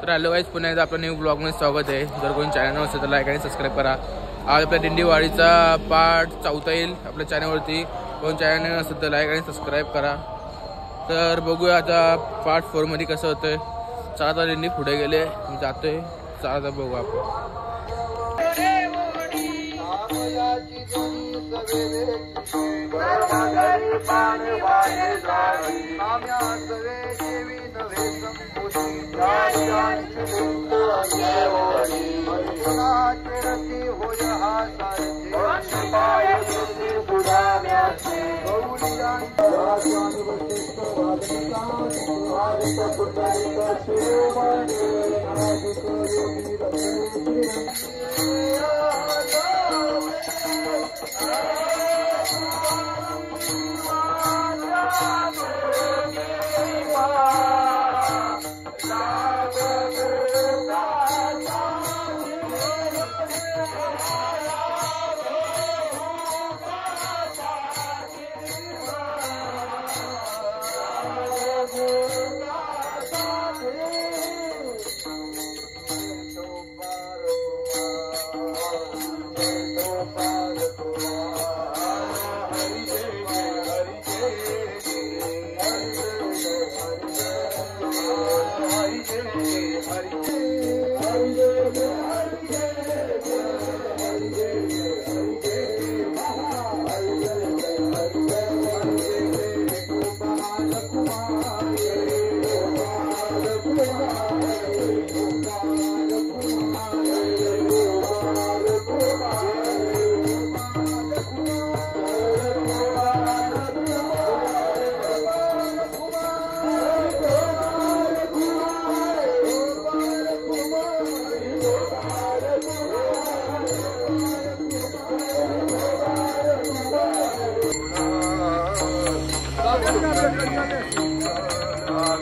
तर hello guys, पुन्हा एकदा आपल्या न्यू ब्लॉगमध्ये स्वागत आहे. जर कोणी चॅनल असेल तर लाईक आणि सबस्क्राईब करा. आज आपल्या दिंडीवाडीचा पार्ट 4 येईल आपल्या चॅनलवरती. कोण चॅनल असेल तर लाईक आणि सबस्क्राईब करा. तर बघूया आता पार्ट 4 मध्ये कसं होतंय. चला दिंडी पुढे गेले, मी जातोय. चला बघू आपण.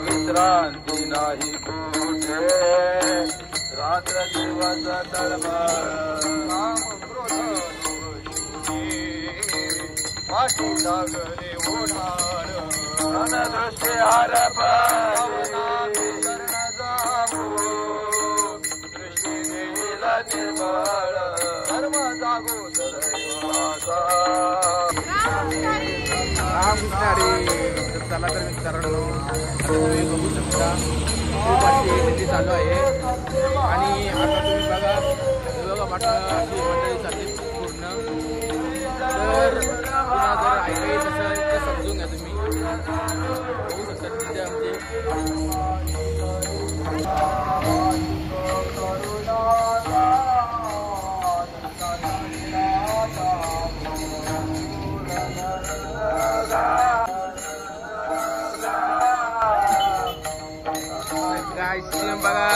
विश्रांती नाही कुठे, रात्र दिवस पाठी लागले ओढार, दृष्टी हरप कर्ण जाऊ, दृष्टी देईल निर्मळ, धर्म जागो चला तर मित्रांनो, तुम्ही बघू शकता खूप अशी दिंडी चालू आहे. आणि आता तुम्ही बघा बाटली मंडळी चालली पूर्ण. तर पुन्हा जर ऐकायचं असेल तर समजून घ्या तुम्ही. बघू शकता तिथे आमचे बघा.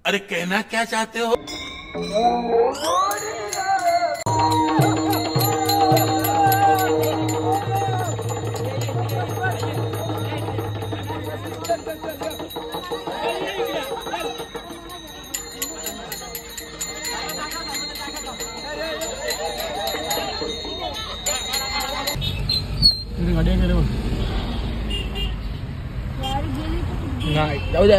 अरे कहना क्या चाहते हो? नाही, जाऊ द्या.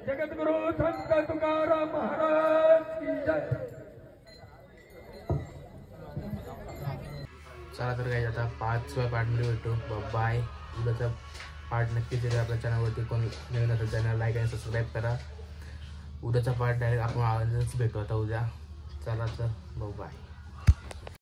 जगद्गुरु संत तुकाराम महाराज की जय. चला तर काय आता 5व्या पार्टमध्ये भेटू. बाय. उद्याचा पार्ट नक्कीच येईल आपल्या चॅनलवरती. कोणी नवीन असेल चॅनल लाईक आणि सबस्क्राईब करा. उद्याचा पार्ट डायरेक्ट आपण आवाजच भेटू आता उद्या. चला तर बाय.